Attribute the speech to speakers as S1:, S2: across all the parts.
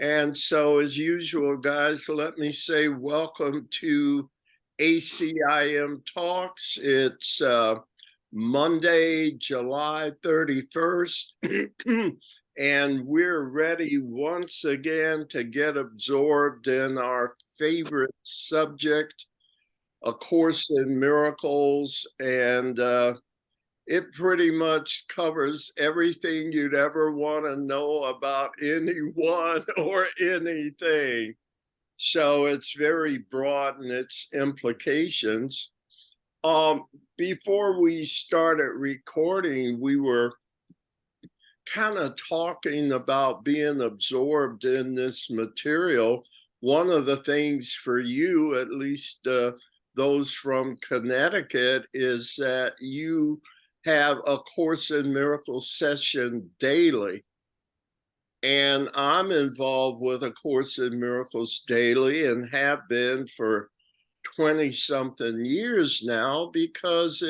S1: And so, as usual, guys, let me say welcome to ACIM Talks. It's Monday, July 31st, and we're ready once again to get absorbed in our favorite subject, A Course in Miracles. And it pretty much covers everything you'd ever want to know about anyone or anything. So it's very broad in its implications. Before we started recording, we were kind of talking about being absorbed in this material. One of the things for you, at least those from Connecticut, is that you have a Course in Miracles session daily. And I'm involved with A Course in Miracles daily and have been for 20 something years now, because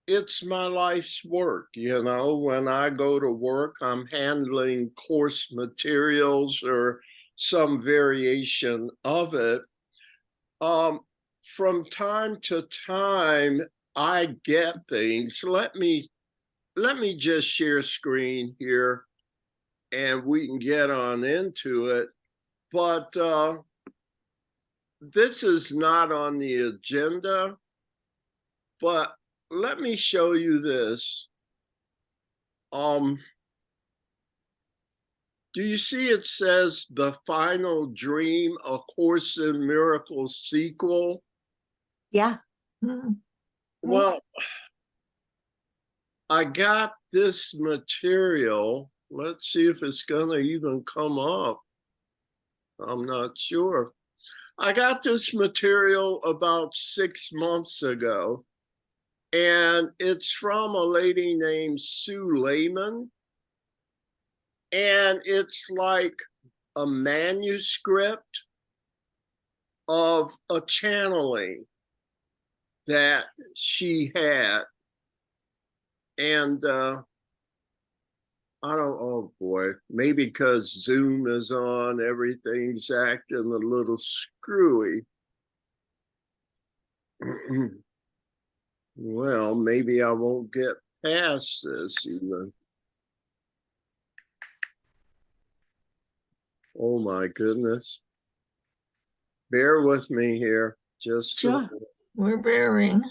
S1: it's my life's work. You know, when I go to work, I'm handling course materials or some variation of it. From time to time, I get things. Let me just share screen here and we can get on into it. But this is not on the agenda, but let me show you this. Do you see it says The Final Dream, A Course in Miracles sequel?
S2: Yeah. Mm-hmm.
S1: Well, I got this material. Let's see if it's going to even come up. I'm not sure. I got this material about 6 months ago, and it's from a lady named Sue Lehman. And it's like a manuscript of a channeling that she had. And I don't, oh boy, maybe because Zoom is on, everything's acting a little screwy. Well, maybe I won't get past this even. Oh my goodness. Bear with me here. Just
S2: sure. We're bearing.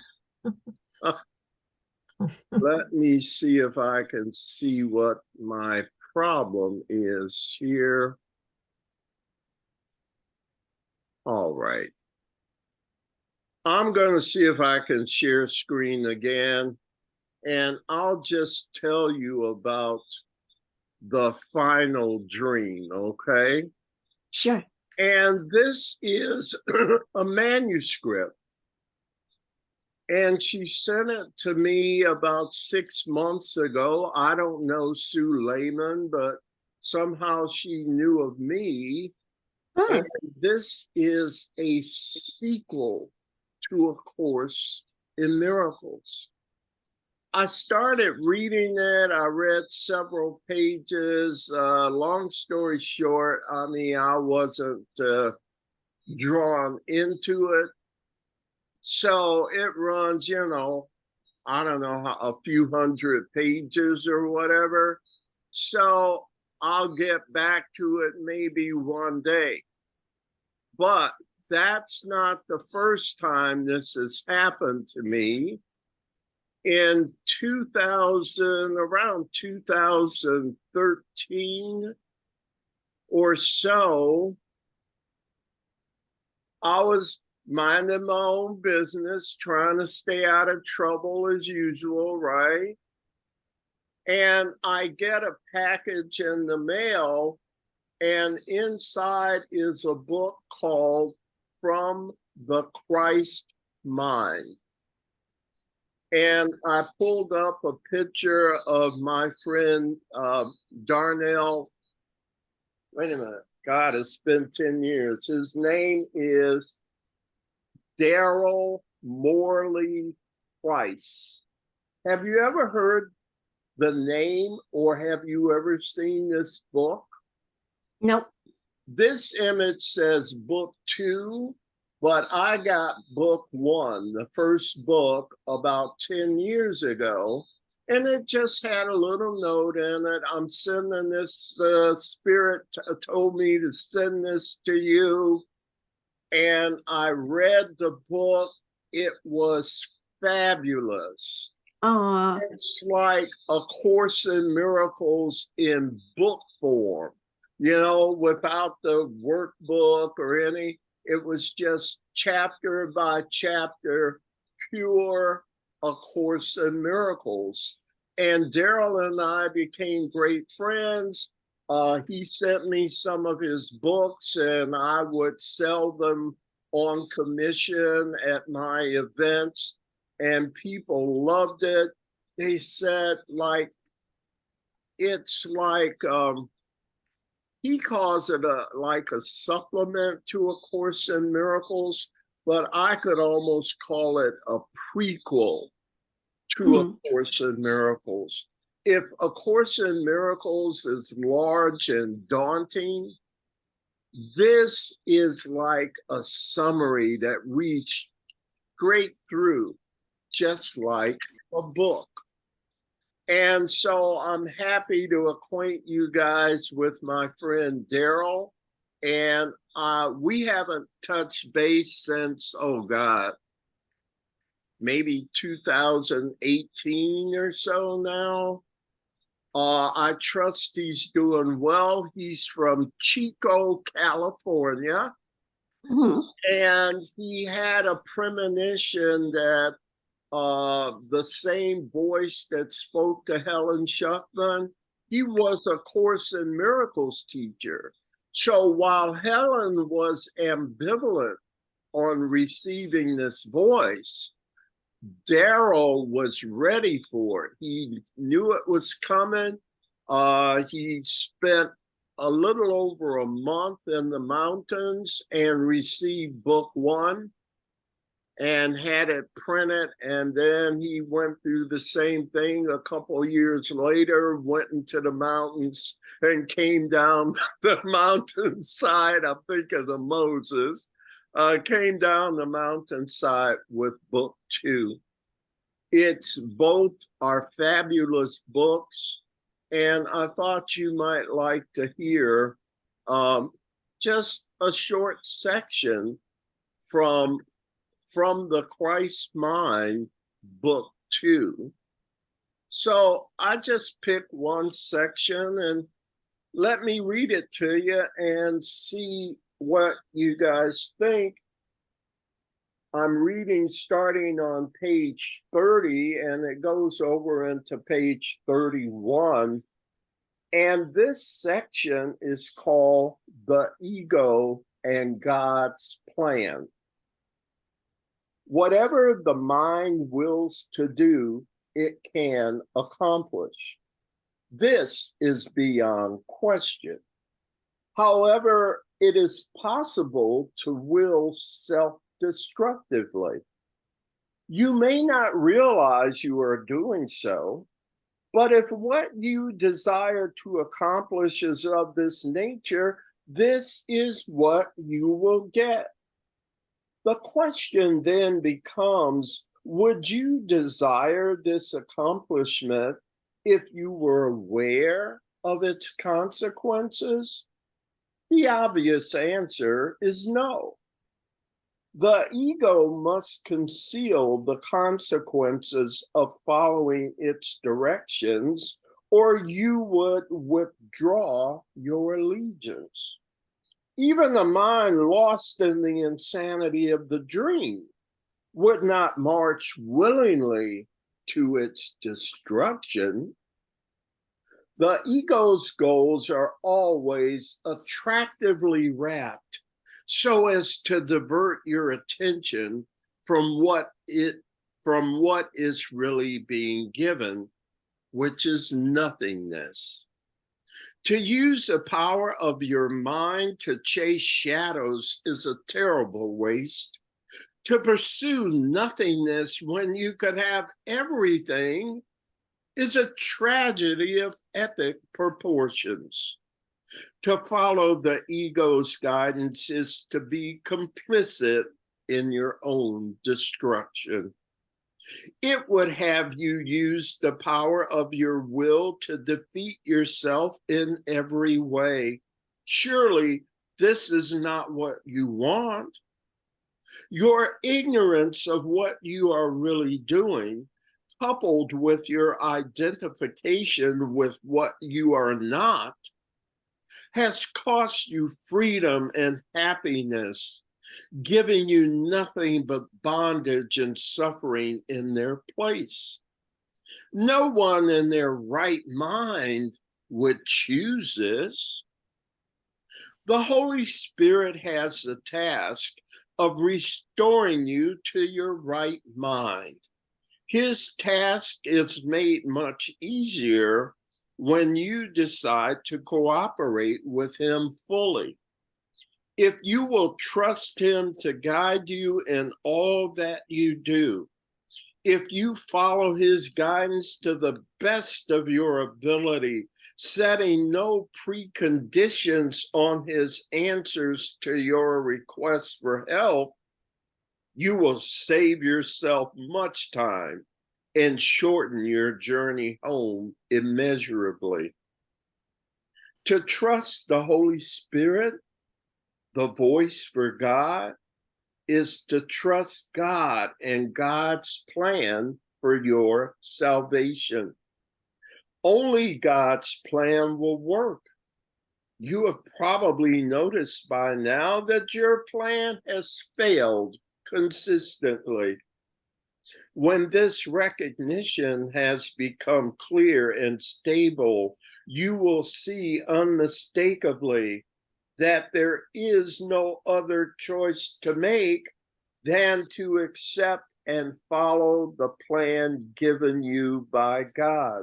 S1: Let me see if I can see what my problem is here. All right. I'm going to see if I can share screen again, and I'll just tell you about The Final Dream, okay?
S2: Sure.
S1: And this is a manuscript. And she sent it to me about 6 months ago. I don't know Sue Lehman, but somehow she knew of me.
S2: Huh.
S1: And this is a sequel to A Course in Miracles. I started reading it. I read several pages. Long story short, I mean, I wasn't drawn into it. So it runs, you know, I don't know, a few hundred pages or whatever. So I'll get back to it maybe one day. But that's not the first time this has happened to me. In 2000, around 2013 or so, I was minding my own business, trying to stay out of trouble as usual, right? And I get a package in the mail, and inside is a book called From the Christ Mind. And I pulled up a picture of my friend Darnell. Wait a minute. God, it's been 10 years. His name is Daryl Morley Price. Have you ever heard the name, or have you ever seen this book?
S2: Nope.
S1: This image says book 2, but I got book 1, the first book, about 10 years ago. And it just had a little note in it. I'm sending this, the Spirit told me to send this to you. And I read the book. It was fabulous. It's like A Course in Miracles in book form, without the workbook or any. It was just chapter by chapter, pure A Course in Miracles. And Daryl and I became great friends. He sent me some of his books, and I would sell them on commission at my events. And people loved it. They said, it's like, he calls it like a supplement to A Course in Miracles, but I could almost call it a prequel to A Course in Miracles. If A Course in Miracles is large and daunting, this is like a summary that reads straight through, just like a book. And so I'm happy to acquaint you guys with my friend Daryl. And we haven't touched base since, maybe 2018 or so now. I trust he's doing well. He's from Chico, California. And he had a premonition that the same voice that spoke to Helen Schuckman, he was a Course in Miracles teacher. So while Helen was ambivalent on receiving this voice, Daryl was ready for it. He knew it was coming. He spent a little over a month in the mountains and received book 1 and had it printed. And then he went through the same thing a couple of years later, went into the mountains and came down the mountainside. I think of the Moses, came down the mountainside with book 2. It's both are fabulous books. And I thought you might like to hear just a short section from the Christ Mind, book 2. So I just picked one section and let me read it to you and see what you guys think. I'm reading starting on page 30 and it goes over into page 31. And this section is called The Ego and God's Plan. Whatever the mind wills to do, it can accomplish. This is beyond question. However, it is possible to will self-destructively. You may not realize you are doing so, but if what you desire to accomplish is of this nature, this is what you will get. The question then becomes, would you desire this accomplishment if you were aware of its consequences? The obvious answer is no. The ego must conceal the consequences of following its directions, or you would withdraw your allegiance. Even a mind lost in the insanity of the dream would not march willingly to its destruction. The ego's goals are always attractively wrapped so as to divert your attention from what is really being given, which is nothingness. To use the power of your mind to chase shadows is a terrible waste. To pursue nothingness when you could have everything is a tragedy of epic proportions. To follow the ego's guidance is to be complicit in your own destruction. It would have you use the power of your will to defeat yourself in every way. Surely this is not what you want. Your ignorance of what you are really doing, coupled with your identification with what you are not, has cost you freedom and happiness, giving you nothing but bondage and suffering in their place. No one in their right mind would choose this. The Holy Spirit has the task of restoring you to your right mind. His task is made much easier when you decide to cooperate with him fully. If you will trust him to guide you in all that you do, if you follow his guidance to the best of your ability, setting no preconditions on his answers to your requests for help, you will save yourself much time and shorten your journey home immeasurably. To trust the Holy Spirit, the voice for God, is to trust God and God's plan for your salvation. Only God's plan will work. You have probably noticed by now that your plan has failed consistently. When this recognition has become clear and stable, you will see unmistakably that there is no other choice to make than to accept and follow the plan given you by God.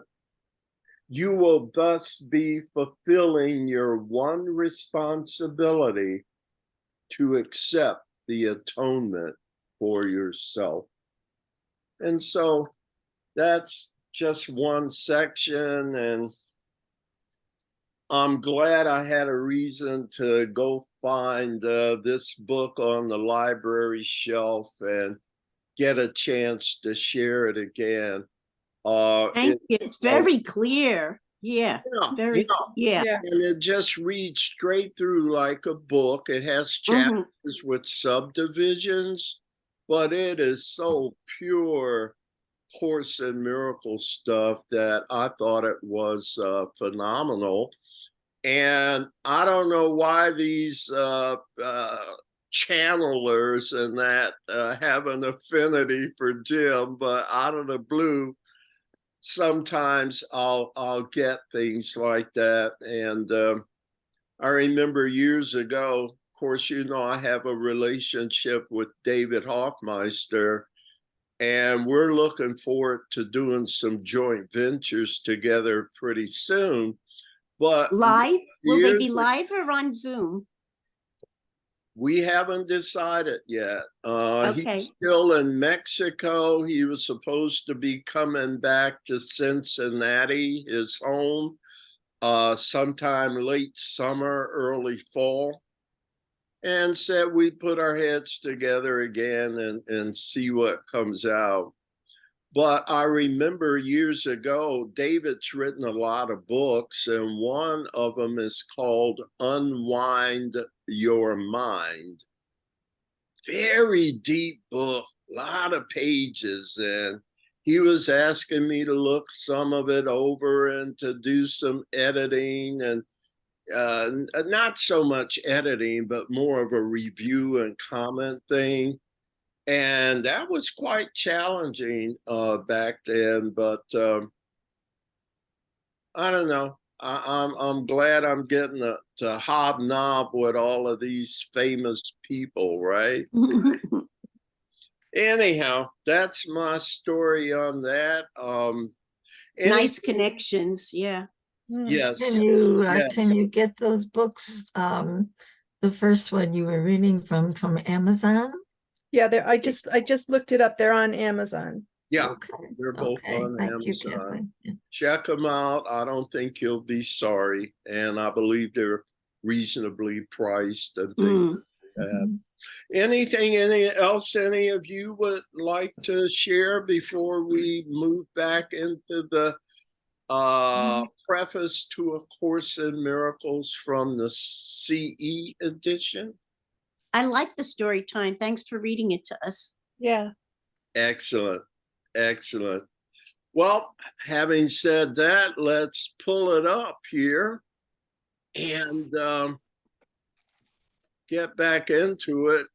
S1: You will thus be fulfilling your one responsibility to accept the atonement for yourself. And so that's just one section, and I'm glad I had a reason to go find this book on the library shelf and get a chance to share it again.
S2: Thank you. It's very clear. Yeah. Very, yeah.
S1: And it just reads straight through like a book. It has chapters with subdivisions, but it is so pure Course in Miracle stuff that I thought it was phenomenal. And I don't know why these channelers and that have an affinity for Jim, but out of the blue, sometimes I'll get things like that. And I remember years ago, of course, you know, I have a relationship with David Hoffmeister, and we're looking forward to doing some joint ventures together pretty soon. But
S3: live? Will they be live or on Zoom?
S1: We haven't decided yet.
S3: Okay.
S1: He's still in Mexico. He was supposed to be coming back to Cincinnati, his home, sometime late summer, early fall, and said we'd put our heads together again and see what comes out. But I remember years ago, David's written a lot of books, and one of them is called Unwind Your Mind. Very deep book, a lot of pages, and he was asking me to look some of it over and to do some editing, and not so much editing, but more of a review and comment thing. And that was quite challenging back then, but I don't know. I'm glad I'm getting to hobnob with all of these famous people, right? Anyhow, that's my story on that.
S3: Nice connections, yeah.
S1: Yes.
S2: Can you get those books? The first one you were reading from Amazon?
S4: Yeah, I just looked it up. They're on Amazon.
S1: Yeah,
S2: Okay,
S1: they're both
S2: okay,
S1: on
S2: thank you,
S1: Amazon.
S2: Kathleen. Yeah.
S1: Check them out. I don't think you'll be sorry. And I believe they're reasonably priced and things
S3: Mm.
S1: like that.
S2: Mhm.
S1: Anything else any of you would like to share before we move back into the preface to A Course in Miracles from the CE edition?
S3: I like the story time. Thanks for reading it to us.
S4: Yeah.
S1: Excellent. Excellent. Well, having said that, let's pull it up here and get back into it.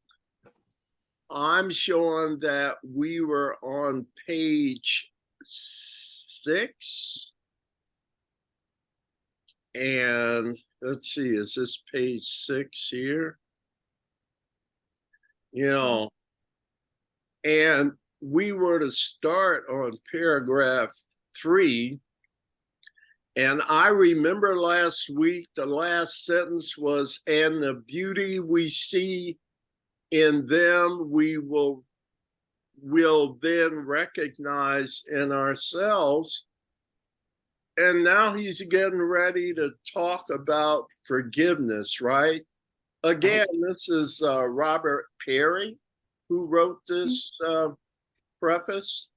S1: I'm showing that we were on page 6. And let's see, is this page 6 here? You know, and we were to start on paragraph 3. And I remember last week, the last sentence was, and the beauty we see in them, we will then recognize in ourselves. And now he's getting ready to talk about forgiveness, right? Again, this is Robert Perry who wrote this preface.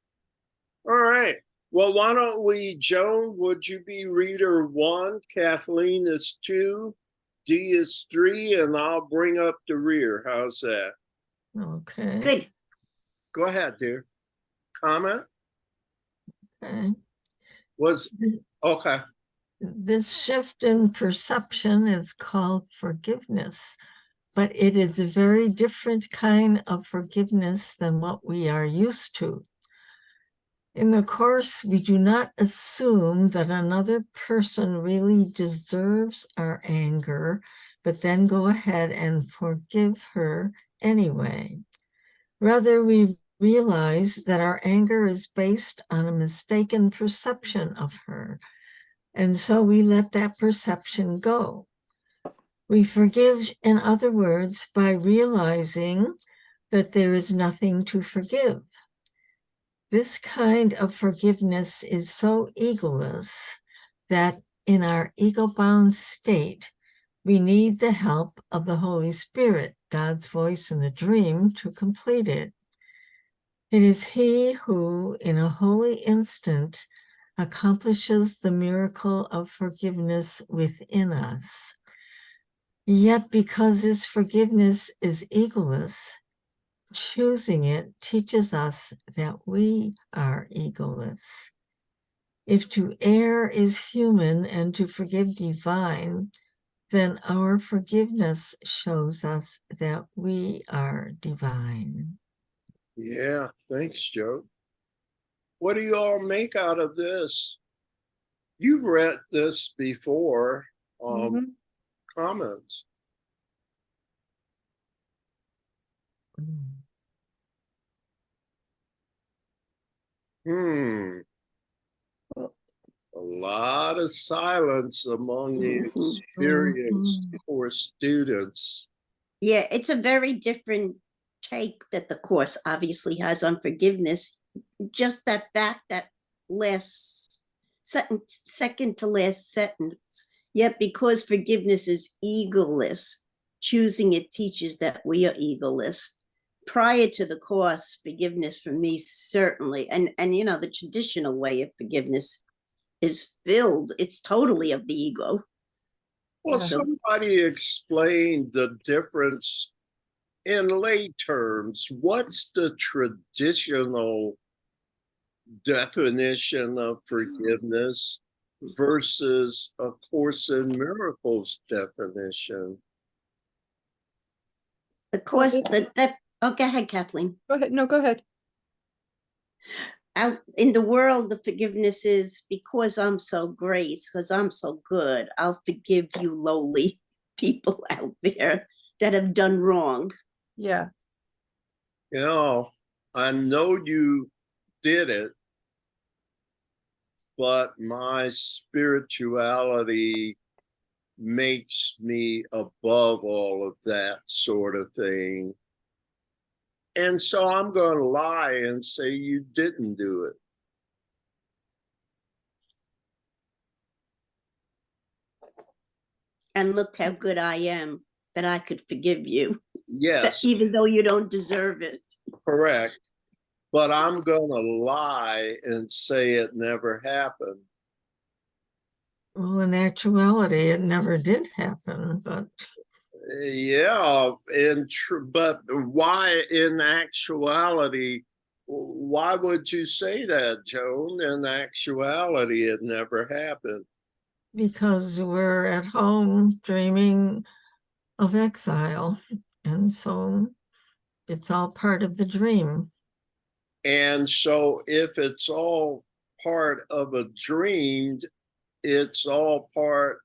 S1: All right. Well, why don't we, Joan, would you be reader 1? Kathleen is 2. D is 3, and I'll bring up the rear. How's that?
S2: Okay.
S3: Good.
S1: Go ahead, dear. Comment?
S2: Okay.
S1: Okay.
S2: This shift in perception is called forgiveness, but it is a very different kind of forgiveness than what we are used to. In the Course, we do not assume that another person really deserves our anger, but then go ahead and forgive her anyway. Rather, we realize that our anger is based on a mistaken perception of her, and so we let that perception go. We forgive, in other words, by realizing that there is nothing to forgive. This kind of forgiveness is so egoless that in our ego-bound state, we need the help of the Holy Spirit, God's voice in the dream, to complete it. It is He who, in a holy instant, accomplishes the miracle of forgiveness within us. Yet, because this forgiveness is egoless, choosing it teaches us that we are egoless. If to err is human and to forgive divine, then our forgiveness shows us that we are divine.
S1: Yeah, thanks, Joe. What do you all make out of this? You've read this before.
S4: Mhm.
S1: Comments? A lot of silence among the experienced course students.
S3: Yeah, it's a very different take that the Course obviously has on forgiveness. Just that last sentence, second to last sentence. Yet because forgiveness is egoless, choosing it teaches that we are egoless. Prior to the Course, forgiveness for me certainly, and you know, the traditional way of forgiveness is filled, it's totally of the ego.
S1: Well,
S4: Yeah.
S1: somebody explained the difference in lay terms. What's the traditional definition of forgiveness versus A Course in Miracles definition?
S3: The Course, oh, go ahead, Kathleen.
S4: Go ahead. No, go ahead.
S3: Out in the world, the forgiveness is because I'm so great, because I'm so good, I'll forgive you lowly people out there that have done wrong.
S4: Yeah.
S1: You know, I know you did it, but my spirituality makes me above all of that sort of thing. And so I'm going to lie and say you didn't do it.
S3: And look how good I am that I could forgive you,
S1: Yes,
S3: even though you don't deserve it.
S1: correct. But I'm going to lie and say it never happened.
S2: Well, in actuality, it never did happen, but
S1: Yeah, but why in actuality, why would you say that, Joan? In actuality, it never happened.
S2: because we're at home dreaming of exile. And so it's all part of the dream.
S1: And so if it's all part of a dream, it's all part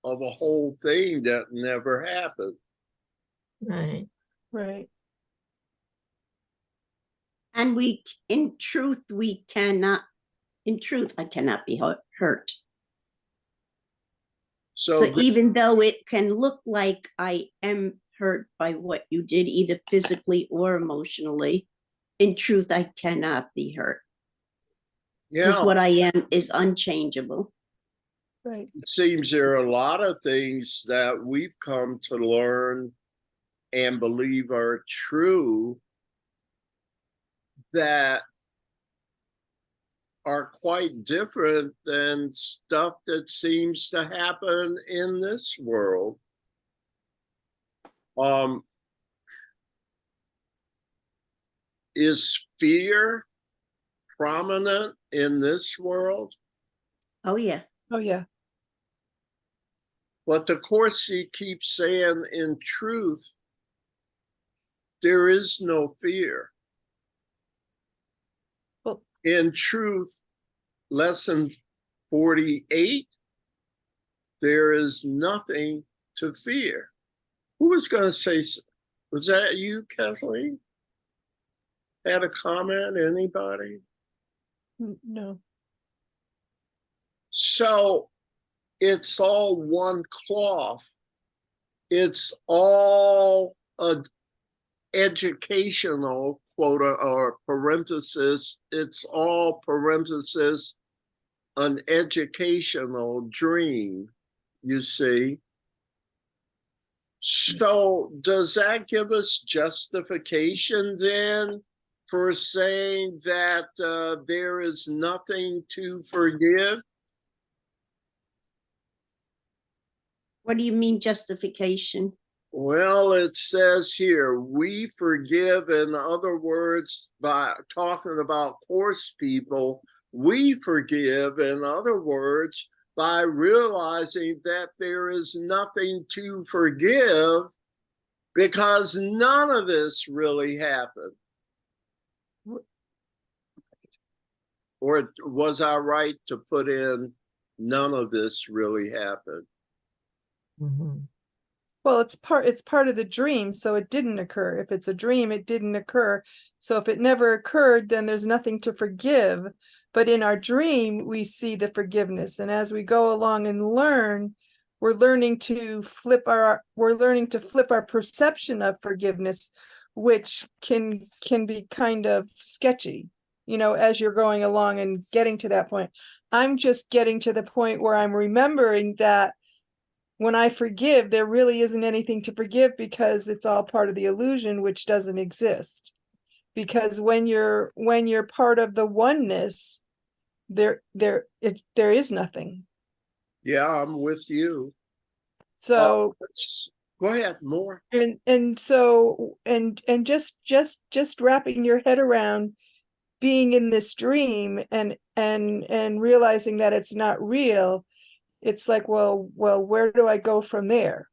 S1: of a whole thing that never happened.
S2: Right.
S4: Right.
S3: And in truth, I cannot be hurt. So even though it can look like I am hurt by what you did, either physically or emotionally, in truth, I cannot be hurt. Because
S1: yeah,
S3: what I am is unchangeable.
S4: Right.
S1: it seems there are a lot of things that we've come to learn and believe are true that are quite different than stuff that seems to happen in this world. Is fear prominent in this world?
S3: Oh, yeah.
S4: Oh, yeah.
S1: But the Course keeps saying, in truth, there is no fear.
S4: Well,
S1: In truth, lesson 48, there is nothing to fear. Who was going to say, was that you, Kathleen? Had a comment, anybody?
S4: no.
S1: So it's all one cloth. It's all a educational quote or parenthesis. It's all parenthesis, an educational dream, you see. So does that give us justification then for saying that there is nothing to forgive?
S3: What do you mean justification?
S1: Well, it says here, we forgive, in other words, by talking about Course people, we forgive, in other words, by realizing that there is nothing to forgive because none of this really happened. Or was I right to put in none of this really happened?
S2: Mm-hmm.
S4: Well, it's part of the dream, so it didn't occur. If it's a dream, it didn't occur. So if it never occurred, then there's nothing to forgive. But in our dream, we see the forgiveness. And as we go along and learn, we're learning to flip our perception of forgiveness, which can be kind of sketchy, as you're going along and getting to that point. I'm just getting to the point where I'm remembering that when I forgive, there really isn't anything to forgive because it's all part of the illusion, which doesn't exist. Because when you're part of the oneness, there is nothing.
S1: Yeah, I'm with you.
S4: So
S1: go ahead, more.
S4: and so just wrapping your head around being in this dream and realizing that it's not real. It's like, well, where do I go from there?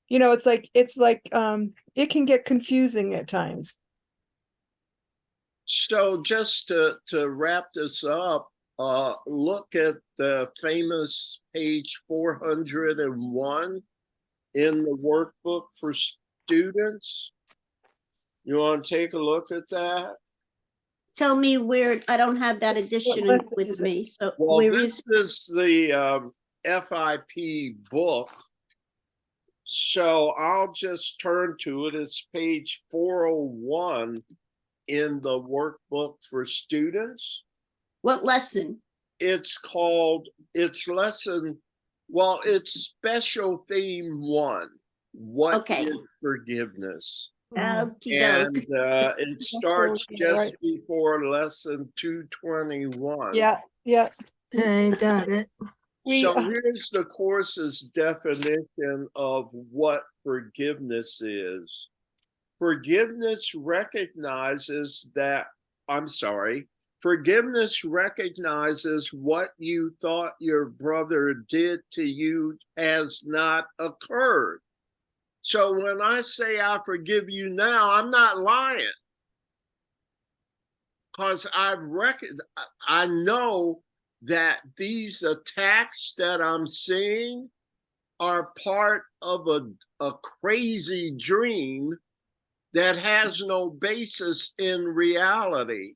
S4: It's like it can get confusing at times.
S1: So just to wrap this up, look at the famous page 401 in the workbook for students. You want to take a look at that?
S3: Tell me where. I don't have that edition with me. So
S1: well,
S3: where
S1: this is the FIP book. So I'll just turn to it. It's page 401 in the workbook for students.
S3: What lesson?
S1: It's called, it's lesson, well, it's special theme 1. What
S3: Okay.
S1: is forgiveness?
S3: Okey
S1: And
S3: doke.
S1: it starts just before lesson 221.
S4: Yeah, yeah.
S2: Okay, got it.
S1: So here's the course's definition of what forgiveness is. Forgiveness recognizes forgiveness recognizes what you thought your brother did to you has not occurred. So when I say I forgive you now, I'm not lying. Because I know that these attacks that I'm seeing are part of a crazy dream that has no basis in reality.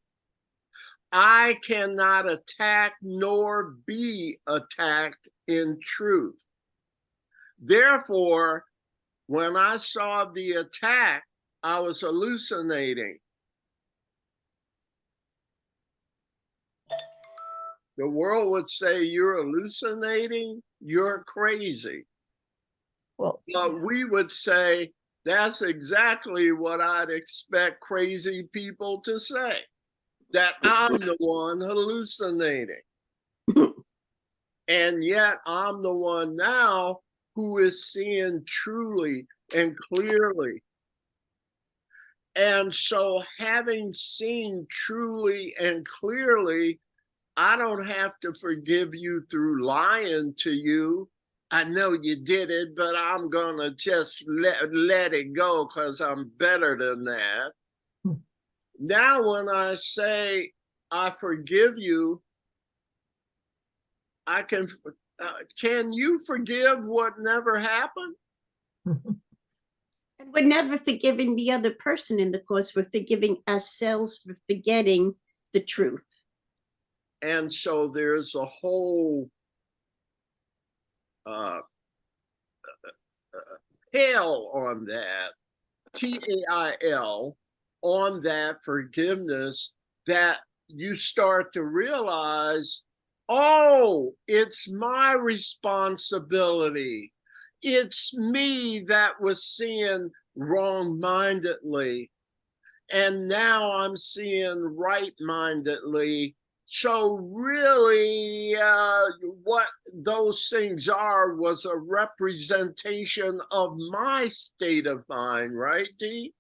S1: I cannot attack nor be attacked in truth. Therefore, when I saw the attack, I was hallucinating. The world would say you're hallucinating, you're crazy.
S4: Well,
S1: But we would say that's exactly what I'd expect crazy people to say, that I'm the one hallucinating. And yet I'm the one now who is seeing truly and clearly. And so having seen truly and clearly, I don't have to forgive you through lying to you. I know you did it, but I'm gonna just let it go because I'm better than that. Now, when I say I forgive you, I can you forgive what never happened?
S3: And we're never forgiving the other person in the course. We're forgiving ourselves for forgetting the truth.
S1: And so there's a whole tail on that, TAIL, on that forgiveness, that you start to realize, oh, it's my responsibility. It's me that was seeing wrong-mindedly. And now I'm seeing right-mindedly. So really, what those things are was a representation of my state of mind, right, Dee?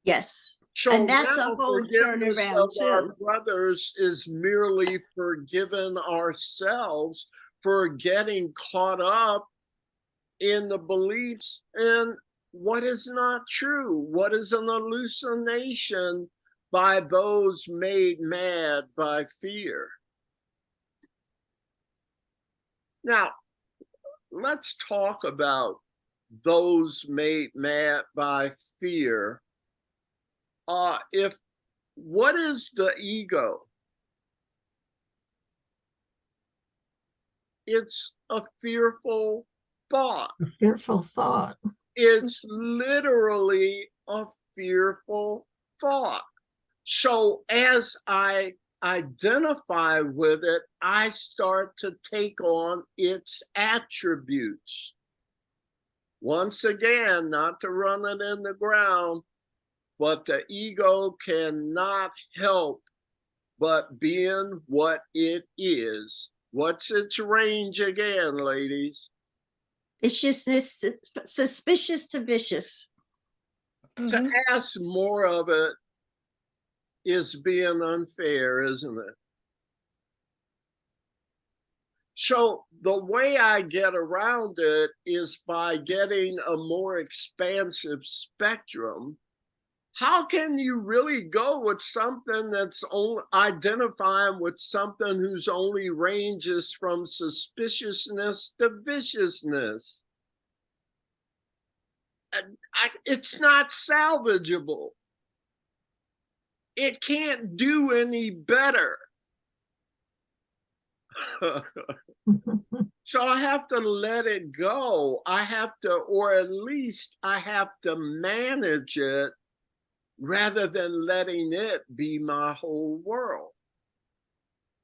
S3: Yes.
S1: So
S3: And that's a
S1: now
S3: whole
S1: forgiveness
S3: turnaround
S1: of our
S3: too.
S1: brothers is merely forgiving ourselves for getting caught up in the beliefs and what is not true, what is an hallucination by those made mad by fear. Now, let's talk about those made mad by fear. What is the ego? It's a fearful thought.
S2: A fearful thought.
S1: It's literally a fearful thought. So as I identify with it, I start to take on its attributes. Once again, not to run it in the ground, but the ego cannot help but being what it is. What's its range again, ladies?
S3: Viciousness, suspicious to vicious.
S1: To ask more of it is being unfair, isn't it? So the way I get around it is by getting a more expansive spectrum. How can you really go with something that's only identifying with something whose only range is from suspiciousness to viciousness? It's not salvageable. It can't do any better. So I have to let it go. I have to, or at least I have to manage it rather than letting it be my whole world.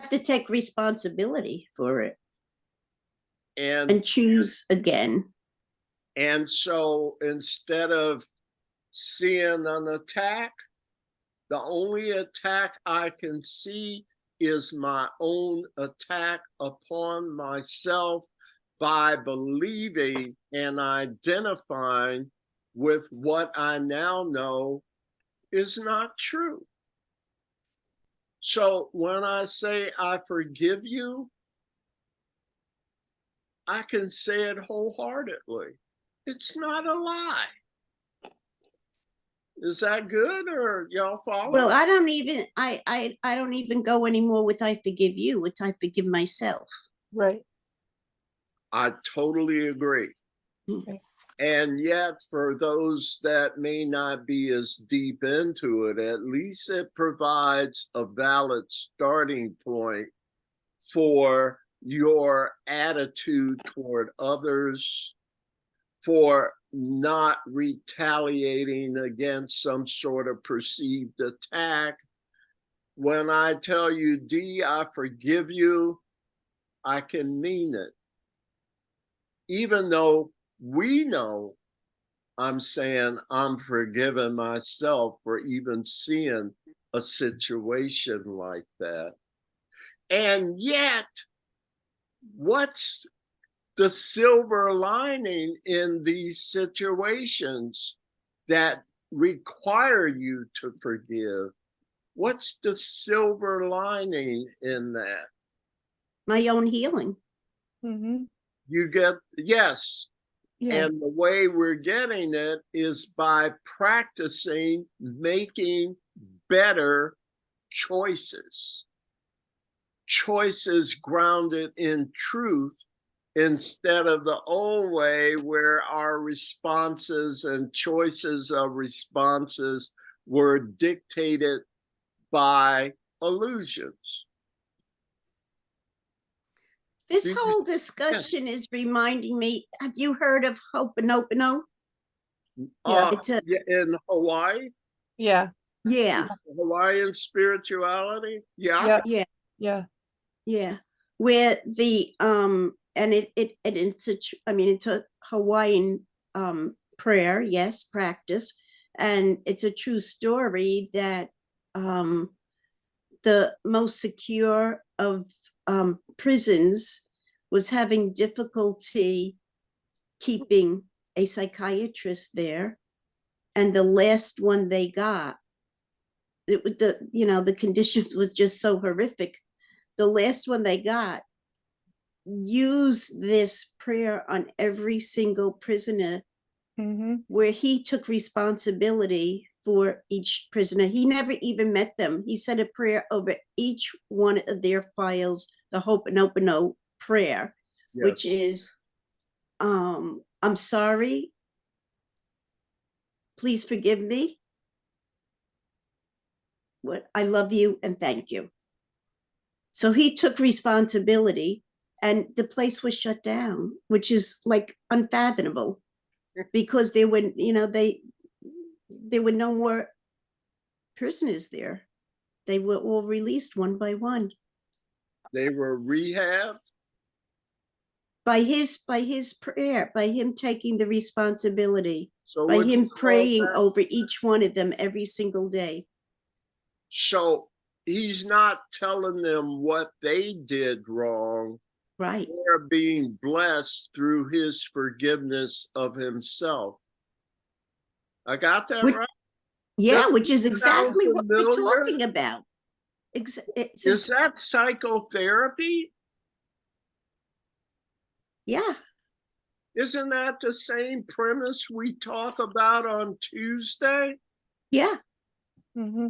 S3: Have to take responsibility for it
S1: And
S3: and choose again.
S1: and so instead of seeing an attack, the only attack I can see is my own attack upon myself by believing and identifying with what I now know is not true. So when I say I forgive you, I can say it wholeheartedly. It's not a lie. Is that good, or y'all follow?
S3: Well, I don't even I don't even go anymore with I forgive you. It's I forgive myself.
S4: Right.
S1: I totally agree.
S4: Okay.
S1: And yet, for those that may not be as deep into it, at least it provides a valid starting point for your attitude toward others, for not retaliating against some sort of perceived attack. When I tell you, D, I forgive you, I can mean it. Even though we know I'm saying I'm forgiving myself for even seeing a situation like that. And yet, what's the silver lining in these situations that require you to forgive? What's the silver lining in that?
S3: My own healing.
S4: Mm-hmm.
S1: You get, yes.
S4: Yeah.
S1: And the way we're getting it is by practicing making better choices. Choices grounded in truth instead of the old way where our responses and choices of responses were dictated by illusions.
S3: This whole discussion is reminding me, have you heard of Ho'oponopono?
S4: Yeah.
S3: It's a
S1: In Hawaii,
S4: Yeah.
S3: yeah,
S1: Hawaiian spirituality. Yeah.
S4: Yeah.
S3: yeah,
S4: Yeah.
S3: yeah. Where the and it's I mean it's a Hawaiian prayer, yes, practice, and it's a true story that the most secure of prisons was having difficulty keeping a psychiatrist there, and the last one they got, the conditions was just so horrific. The last one they got used this prayer on every single prisoner,
S4: Mm-hmm.
S3: where he took responsibility for each prisoner. He never even met them. He said a prayer over each one of their files, the Ho'oponopono prayer,
S1: Yes.
S3: which is, I'm sorry, please forgive me, what I love you and thank you. So he took responsibility, and the place was shut down, which is like unfathomable, because there were, there were no more prisoners there. They were all released one by one
S1: They were rehabbed.
S3: by his prayer, by him taking the responsibility,
S1: So
S3: by
S1: what do
S3: him
S1: you call
S3: praying
S1: that?
S3: over each one of them every single day.
S1: So he's not telling them what they did wrong.
S3: Right.
S1: They're being blessed through his forgiveness of himself. I got that
S3: Which,
S1: right?
S3: yeah,
S1: Doesn't
S3: which is
S1: it sound
S3: exactly what we're
S1: familiar?
S3: talking about.
S1: Is that psychotherapy?
S3: Yeah.
S1: Isn't that the same premise we talk about on Tuesday?
S3: Yeah.
S4: Mm-hmm.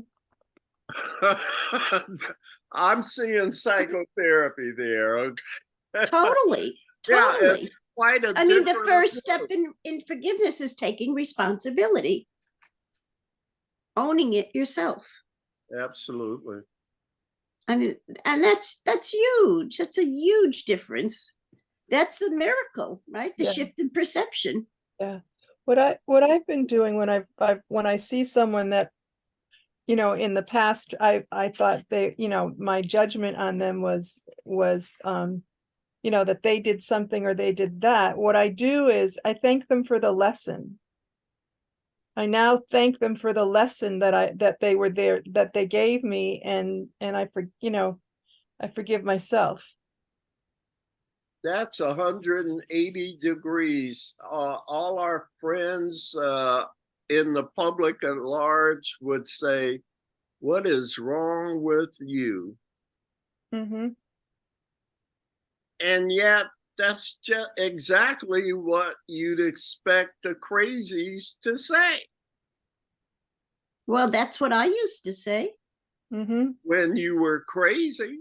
S1: I'm seeing psychotherapy there. Okay.
S3: Totally.
S1: Yeah,
S3: Totally.
S1: it's quite a
S3: I mean, the
S1: different
S3: first step
S1: approach.
S3: in forgiveness is taking responsibility, owning it yourself.
S1: Absolutely.
S3: I mean, and that's huge. That's a huge difference. That's the miracle, right? The
S4: Yeah.
S3: shift in perception.
S4: Yeah. What I've been doing when when I see someone that, in the past, I thought they, my judgment on them was that they did something or they did that. What I do is I thank them for the lesson. I now thank them for the lesson that they were there, that they gave me, and I forgive myself.
S1: That's 180 degrees. All our friends in the public at large would say, "What is wrong with you?"
S4: Mm-hmm.
S1: And yet, that's just exactly what you'd expect the crazies to say.
S3: Well, that's what I used to say.
S4: Mm-hmm.
S1: When you were crazy,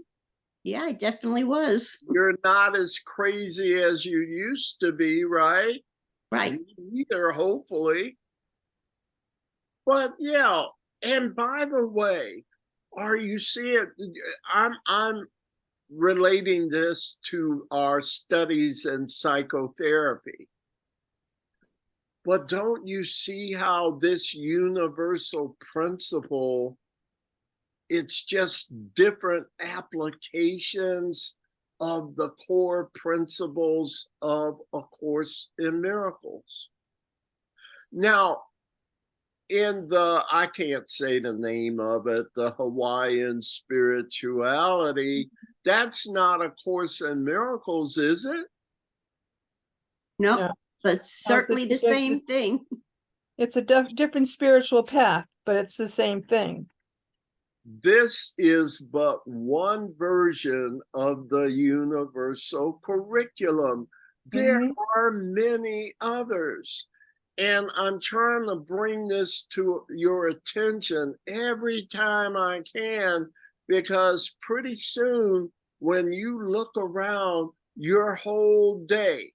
S3: Yeah, I definitely was.
S1: you're not as crazy as you used to be, right?
S3: Right.
S1: Either, hopefully. But yeah, and by the way, are you seeing? I'm relating this to our studies in psychotherapy. But don't you see how this universal principle, it's just different applications of the core principles of A Course in Miracles. Now, in the, I can't say the name of it, the Hawaiian spirituality, that's not A Course in Miracles, is it?
S3: No,
S4: Yeah.
S3: but certainly the same thing.
S4: It's a different spiritual path, but it's the same thing.
S1: This is but one version of the universal curriculum. There are many others. And I'm trying to bring this to your attention every time I can, because pretty soon, when you look around, your whole day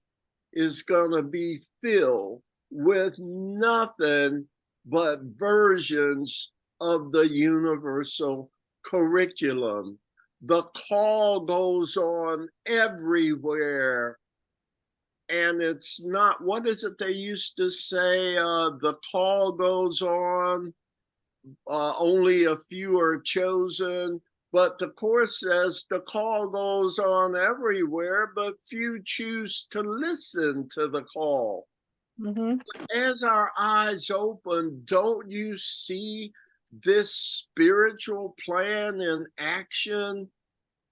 S1: is going to be filled with nothing but versions of the universal curriculum. The call goes on everywhere. And it's not, what is it they used to say? The call goes on, only a few are chosen. But the Course says the call goes on everywhere, but few choose to listen to the call.
S4: Mm-hmm.
S1: As our eyes open, don't you see this spiritual plan in action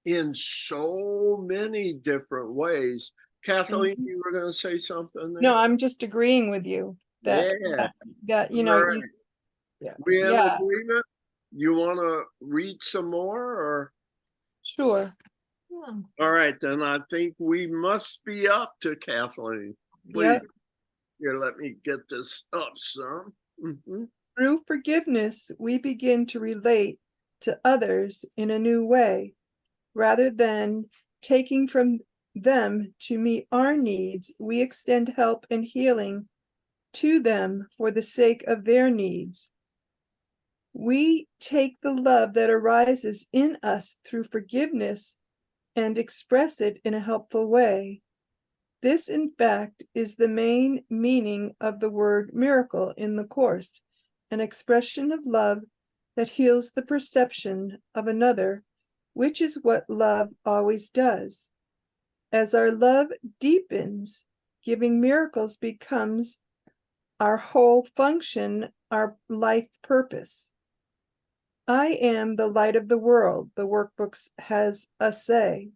S1: in so many different ways? Kathleen, you were going to say something there?
S4: No, I'm just agreeing with you that
S1: Yeah.
S4: you,
S1: We in
S4: yeah,
S1: agreement? You want to read some more, or?
S4: sure.
S2: Yeah.
S1: All right, then I think we must be up to Kathleen. Please.
S4: Yep.
S1: Here, let me get this up some. Mhm.
S4: Through forgiveness, we begin to relate to others in a new way, rather than taking from them to meet our needs. We extend help and healing to them for the sake of their needs. We take the love that arises in us through forgiveness and express it in a helpful way. This, in fact, is the main meaning of the word miracle in the Course, an expression of love that heals the perception of another, which is what love always does. As our love deepens, giving miracles becomes our whole function, our life purpose. I am the light of the world, the workbooks has us say.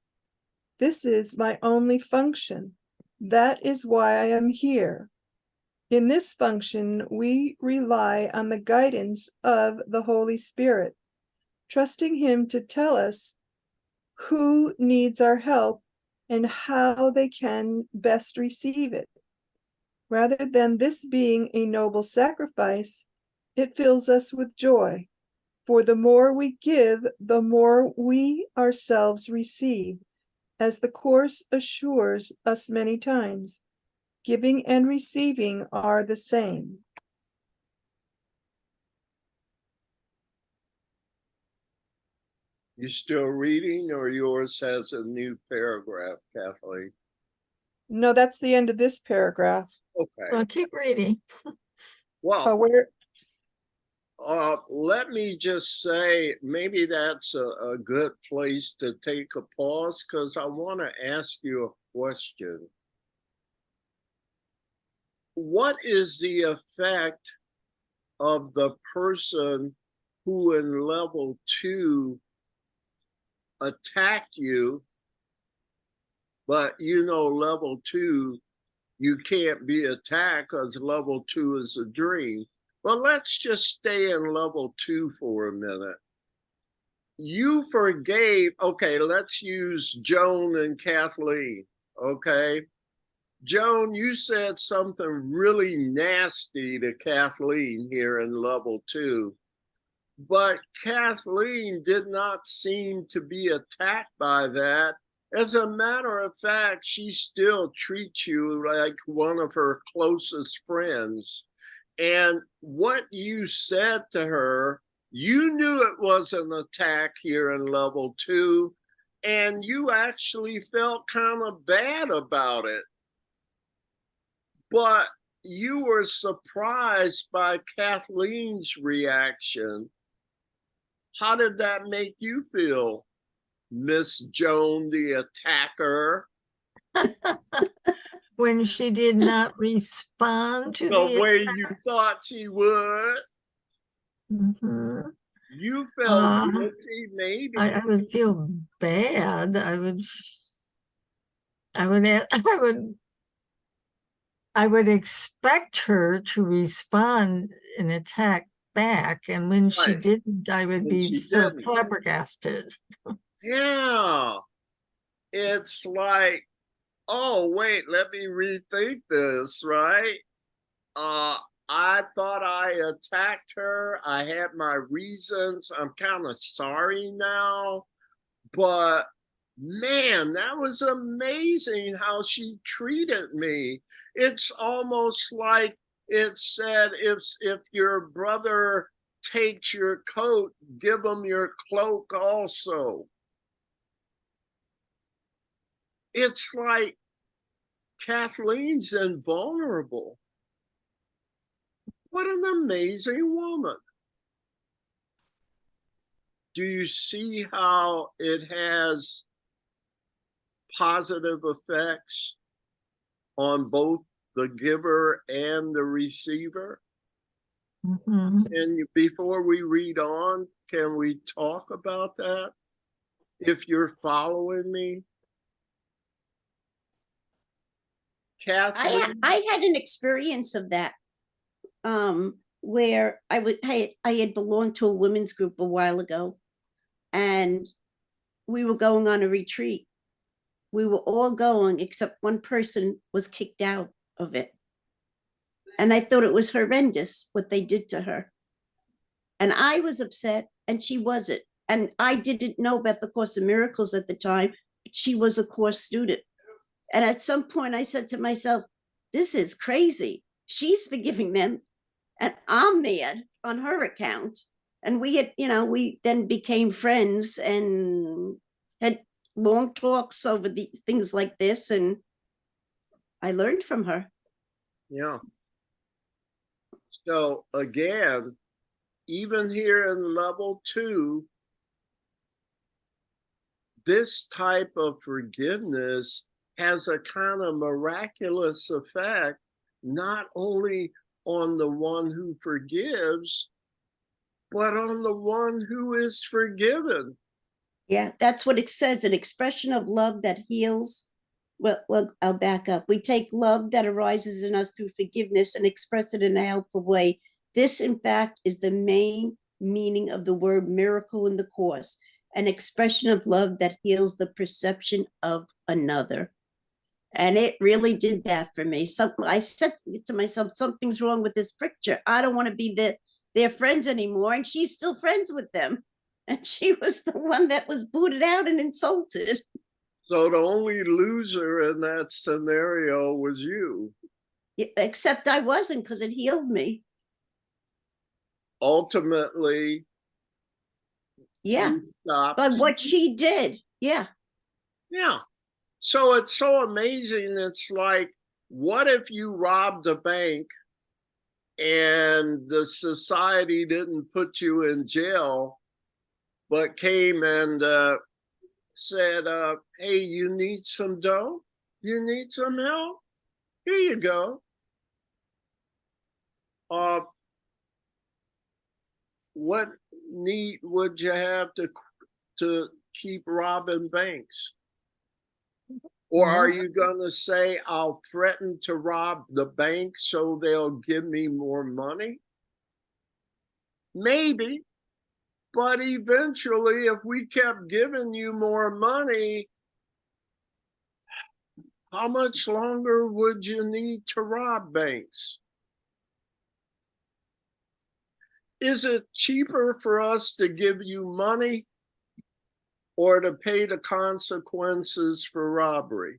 S4: This is my only function. That is why I am here. In this function, we rely on the guidance of the Holy Spirit, trusting Him to tell us who needs our help and how they can best receive it. Rather than this being a noble sacrifice, it fills us with joy. For the more we give, the more we ourselves receive, as the Course assures us many times. Giving and receiving are the same.
S1: You still reading, or yours has a new paragraph, Kathleen?
S4: No, that's the end of this paragraph.
S1: Okay.
S2: Well, keep reading.
S1: Well,
S4: Where,
S1: let me just say, maybe that's a good place to take a pause, because I want to ask you a question. What is the effect of the person who in level 2 attacked you, but level 2, you can't be attacked because level 2 is a dream. But let's just stay in level 2 for a minute. You forgave, okay, let's use Joan and Kathleen, okay? Joan, you said something really nasty to Kathleen here in level 2, but Kathleen did not seem to be attacked by that. As a matter of fact, she still treats you like one of her closest friends. And what you said to her, you knew it was an attack here in level 2, and you actually felt kind of bad about it. But you were surprised by Kathleen's reaction. How did that make you feel, Miss Joan, the attacker?
S2: When she did not respond to
S1: The
S2: the
S1: way you thought she would.
S2: Mhm.
S1: You felt
S2: Uh,
S1: guilty, maybe.
S2: I would feel bad. I would, I would expect her to respond and attack back. And when she
S1: Right.
S2: didn't, I would
S1: When
S2: be
S1: she
S2: so
S1: didn't.
S2: flabbergasted.
S1: Yeah. It's like, oh, wait, let me rethink this, right? I thought I attacked her. I had my reasons. I'm kind of sorry now, but man, that was amazing how she treated me. It's almost like it said, if your brother takes your coat, give him your cloak also. It's like Kathleen's invulnerable. What an amazing woman. Do you see how it has positive effects on both the giver and the receiver?
S2: Mhm.
S1: And before we read on, can we talk about that? If you're following me, Kathleen.
S3: I had an experience of that, where I had belonged to a women's group a while ago, and we were going on a retreat. We were all going except one person was kicked out of it. And I thought it was horrendous what they did to her. And I was upset, and she wasn't. And I didn't know about the Course of Miracles at the time, but she was a course student. And at some point I said to myself, this is crazy. She's forgiving them, and I'm mad on her account. And we had, we then became friends and had long talks over the things like this. And I learned from her.
S1: Yeah. So again, even here in level 2, this type of forgiveness has a kind of miraculous effect, not only on the one who forgives, but on the one who is forgiven.
S3: Yeah, that's what it says, an expression of love that heals. Well, I'll back up. We take love that arises in us through forgiveness and express it in a helpful way. This, in fact, is the main meaning of the word miracle in the Course, an expression of love that heals the perception of another. And it really did that for me. I said to myself, something's wrong with this picture. I don't want to be their friends anymore. And she's still friends with them. And she was the one that was booted out and insulted.
S1: So the only loser in that scenario was you.
S3: Except I wasn't, because it healed me.
S1: Ultimately,
S3: Yeah,
S1: we stopped.
S3: but what she did, yeah.
S1: Yeah. So it's so amazing. It's like, what if you robbed a bank and the society didn't put you in jail, but came and said, hey, you need some dough? You need some help? Here you go. What need would you have to keep robbing banks? Or are you going to say, I'll threaten to rob the bank so they'll give me more money? Maybe. But eventually, if we kept giving you more money, how much longer would you need to rob banks? Is it cheaper for us to give you money or to pay the consequences for robbery?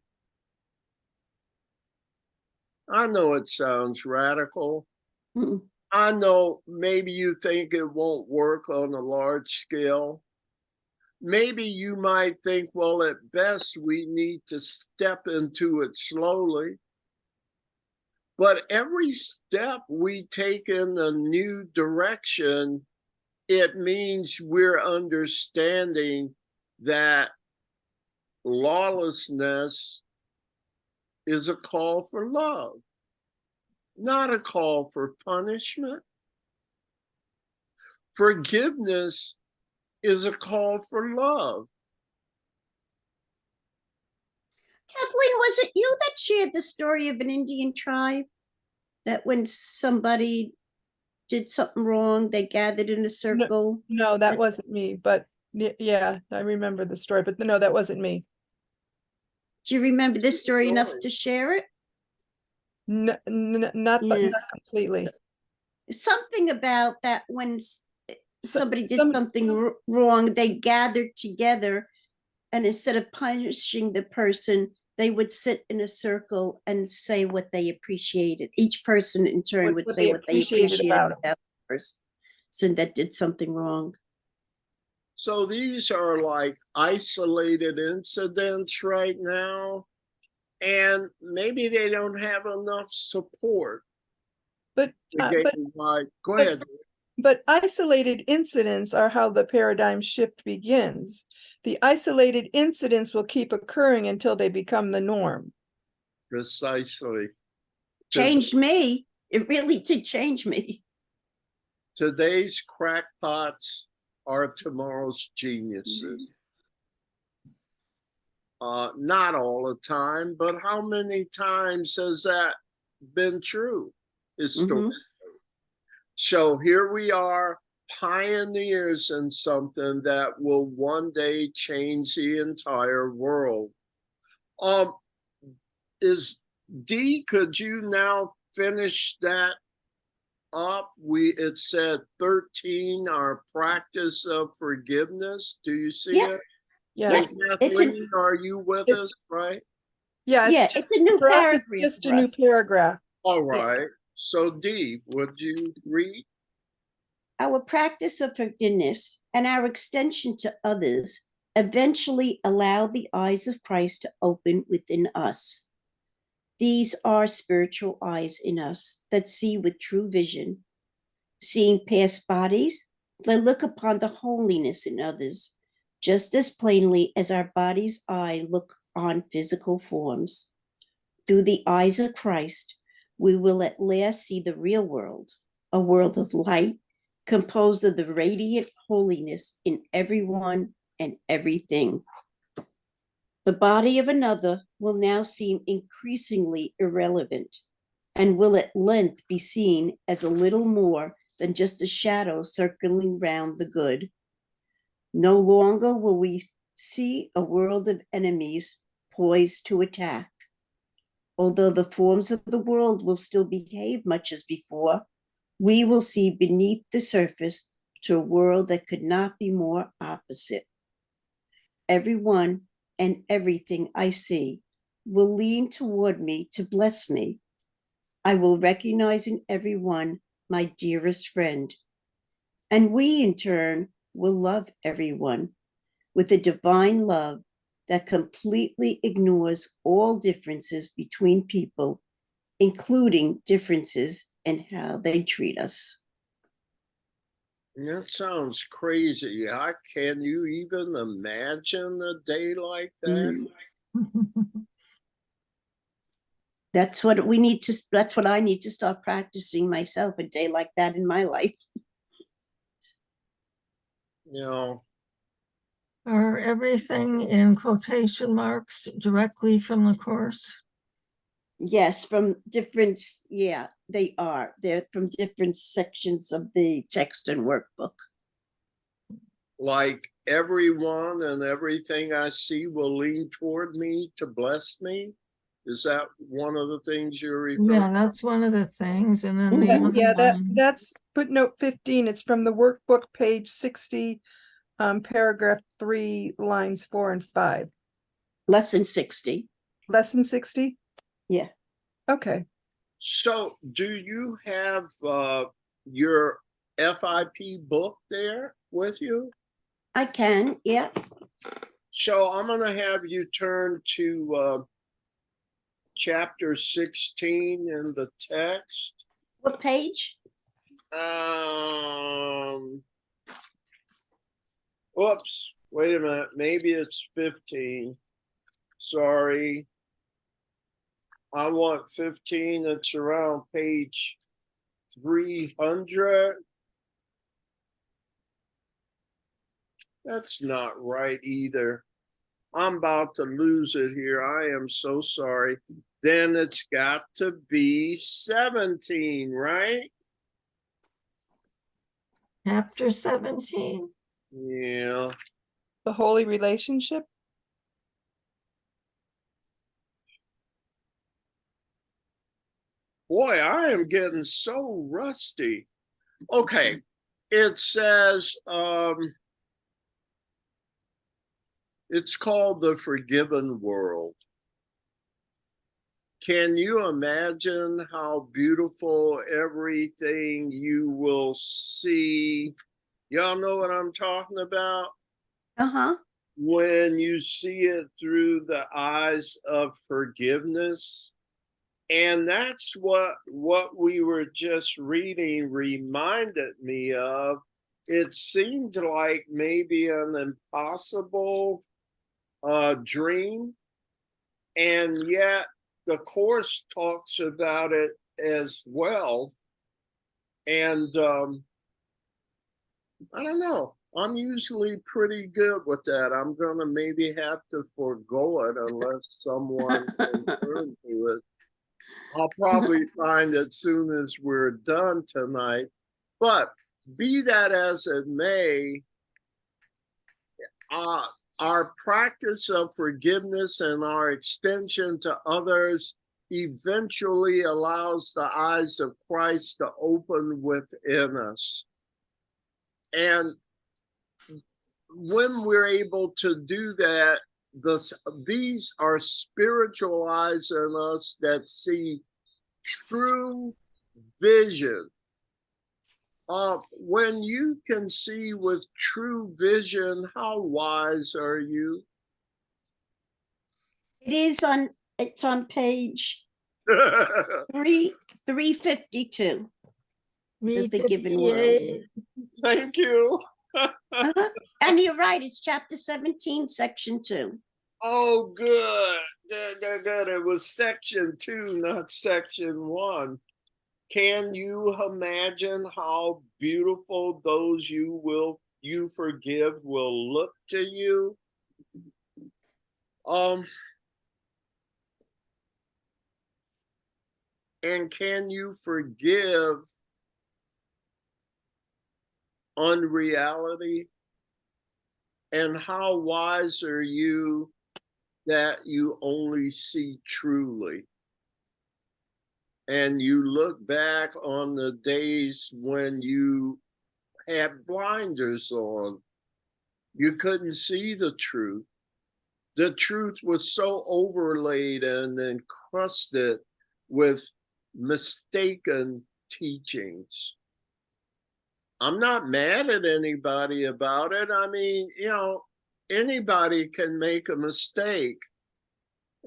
S1: I know it sounds radical.
S3: Mm.
S1: I know maybe you think it won't work on a large scale. Maybe you might think, well, at best, we need to step into it slowly. But every step we take in a new direction, it means we're understanding that lawlessness is a call for love, not a call for punishment. Forgiveness is a call for love.
S3: Kathleen, was it you that shared the story of an Indian tribe that when somebody did something wrong, they gathered in a circle?
S4: No, that wasn't me, but yeah, I remember the story, but no, that wasn't me.
S3: Do you remember this story enough to share it?
S4: Not
S3: Yeah.
S4: not completely.
S3: Something about that when somebody did
S4: some-
S3: something wrong, they gathered together, and instead of punishing the person, they would sit in a circle and say what they appreciated. Each person in turn would say what they appreciated about the person that did something wrong.
S1: So these are like isolated incidents right now, and maybe they don't have enough support.
S4: But
S1: Go ahead.
S4: But isolated incidents are how the paradigm shift begins. The isolated incidents will keep occurring until they become the norm.
S1: Precisely.
S3: Changed me. It really did change me.
S1: Today's crackpots are tomorrow's geniuses. Not all the time, but how many times has that been true historically? So here we are, pioneers in something that will one day change the entire world. Is D, could you now finish that up? It said 13, our practice of forgiveness. Do you see it?
S4: Yeah.
S1: And Kathleen, are you with us, right?
S4: Yeah,
S3: It's a new
S4: for us, it's
S3: paragraph.
S4: just a new paragraph.
S1: All right. So D, would you read?
S3: Our practice of forgiveness and our extension to others eventually allow the eyes of Christ to open within us. These are spiritual eyes in us that see with true vision. Seeing past bodies, they look upon the holiness in others just as plainly as our body's eye look on physical forms. Through the eyes of Christ, we will at last see the real world, a world of light composed of the radiant holiness in everyone and everything. The body of another will now seem increasingly irrelevant and will at length be seen as a little more than just a shadow circling round the good. No longer will we see a world of enemies poised to attack. Although the forms of the world will still behave much as before, we will see beneath the surface to a world that could not be more opposite. Everyone and everything I see will lean toward me to bless me. I will recognize in everyone my dearest friend. And we, in turn, will love everyone with a divine love that completely ignores all differences between people, including differences in how they treat us.
S1: That sounds crazy. Can you even imagine a day like that?
S3: That's what I need to start practicing myself, a day like that in my life.
S1: You know,
S2: Are everything in quotation marks directly from the Course?
S3: Yes, from different, yeah, they are. They're from different sections of the text and workbook.
S1: like everyone and everything I see will lean toward me to bless me. Is that one of the things you're referring?
S2: Yeah, that's one of the things. And then the other
S4: Yeah,
S2: one,
S4: that's footnote 15. It's from the workbook, page 60, paragraph 3, lines 4 and 5.
S3: Lesson 60.
S4: Lesson 60?
S3: Yeah.
S4: Okay.
S1: So do you have your FIP book there with you?
S3: I can, yeah.
S1: So I'm going to have you turn to chapter 16 in the text.
S3: What page?
S1: Whoops, wait a minute. Maybe it's 15. Sorry. I want 15. It's around page 300. That's not right either. I'm about to lose it here. I am so sorry. Then it's got to be 17, right?
S2: chapter 17.
S1: Yeah.
S4: The holy relationship?
S1: Boy, I am getting so rusty. Okay. It says it's called The Forgiven World. Can you imagine how beautiful everything you will see? Y'all know what I'm talking about?
S3: Uh-huh.
S1: When you see it through the eyes of forgiveness. And that's what we were just reading reminded me of. It seemed like maybe an impossible dream, and yet the Course talks about it as well. And I don't know. I'm usually pretty good with that. I'm gonna maybe have to forego it unless someone can turn to it. I'll probably find it soon as we're done tonight. But be that as it may, our practice of forgiveness and our extension to others eventually allows the eyes of Christ to open within us. And when we're able to do that, these are spiritual eyes in us that see true vision. When you can see with true vision, how wise are you?
S3: It's on page 352. The Forgiven World.
S2: 358.
S1: Thank you.
S3: Uh-huh. And you're right, it's chapter 17, section 2.
S1: Oh, good. Good. It was section 2, not section 1. Can you imagine how beautiful those you forgive will look to you? And can you forgive unreality? And how wise are you that you only see truly? And you look back on the days when you had blinders on. You couldn't see the truth. The truth was so overlaid and encrusted with mistaken teachings. I'm not mad at anybody about it. I mean, anybody can make a mistake.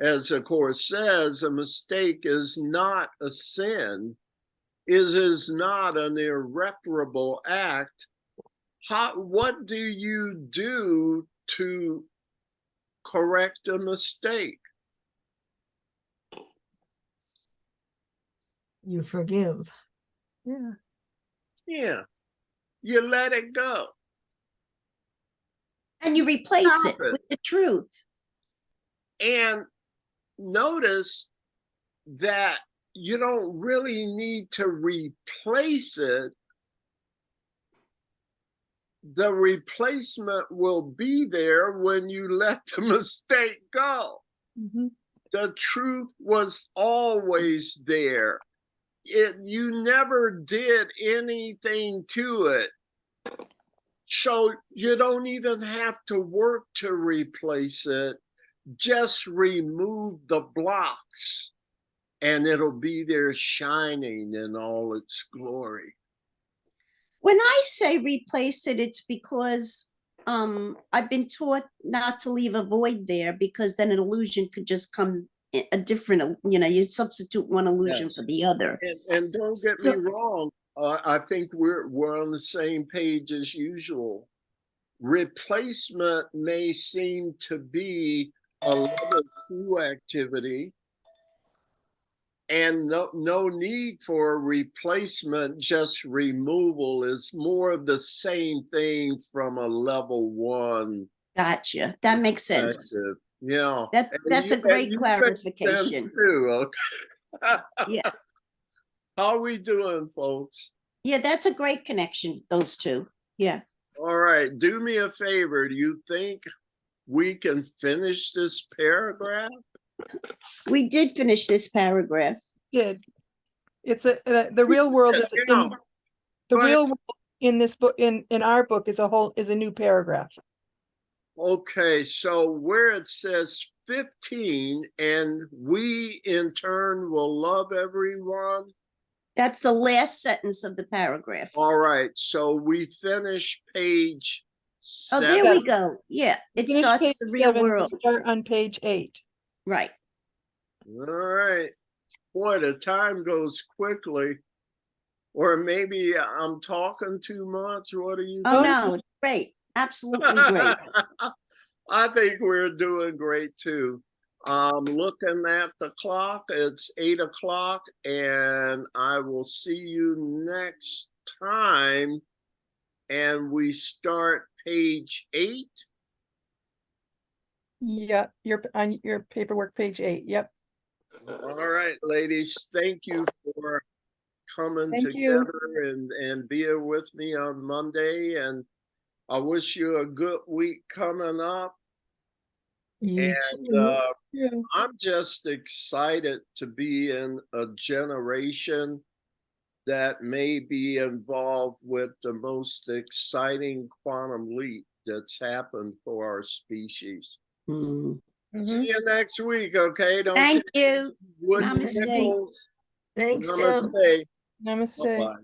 S1: As the Course says, a mistake is not a sin. It is not an irreparable act. What do you do to correct a mistake?
S2: You forgive.
S4: Yeah.
S1: Yeah, you let it go.
S3: And you replace
S1: Stop
S3: it
S1: it.
S3: with the truth.
S1: And notice that you don't really need to replace it. The replacement will be there when you let the mistake go.
S4: Mhm.
S1: The truth was always there. You never did anything to it. So you don't even have to work to replace it. Just remove the blocks and it'll be there shining in all its glory.
S3: When I say replace it, it's because I've been taught not to leave a void there, because then an illusion could just come a different, you substitute one illusion
S1: Yes.
S3: for the other.
S1: And don't get me wrong, I think we're on the same page as usual. Replacement may seem to be a level 2 activity, and no need for a replacement, just removal is more of the same thing from a level 1
S3: Gotcha. That makes sense.
S1: perspective. Yeah,
S3: That's a great
S1: you
S3: clarification.
S1: make sense too. Okay.
S3: Yeah.
S1: How we doing, folks?
S3: Yeah, that's a great connection, those two. Yeah.
S1: All right, do me a favor. Do you think we can finish this paragraph?
S3: We did finish this paragraph.
S4: Did. It's the real world is
S1: Yeah.
S4: in the
S1: Go ahead.
S4: real world in this book, in our book, is a new paragraph.
S1: Okay, so where it says 15, and we in turn will love everyone.
S3: That's the last sentence of the paragraph.
S1: All right, so we finish page
S3: Oh,
S1: 7.
S3: there we go. Yeah, it
S4: Finish
S3: starts
S4: page
S3: the real
S4: 7,
S3: world.
S4: start on page 8.
S3: Right.
S1: All right. Boy, the time goes quickly. Or maybe I'm talking too much. What do you
S3: Oh,
S1: think?
S3: no, it's great. Absolutely great.
S1: I think we're doing great too. Looking at the clock, it's 8 o'clock, and I will see you next time. And we start page 8.
S4: Yeah, you're on your paperwork, page 8. Yep.
S1: All right, ladies, thank you for coming
S4: Thank you.
S1: together and being with me on Monday. And I wish you a good week coming up.
S2: You
S1: And
S2: too.
S4: Yeah.
S1: I'm just excited to be in a generation that may be involved with the most exciting quantum leap that's happened for our species.
S3: Mm.
S1: See you next week, okay? Don't
S3: Thank you.
S1: Wooden
S3: Namaste.
S1: nickels.
S2: Thanks, Jim.
S1: Namaste.
S4: Namaste.
S1: Bye-bye.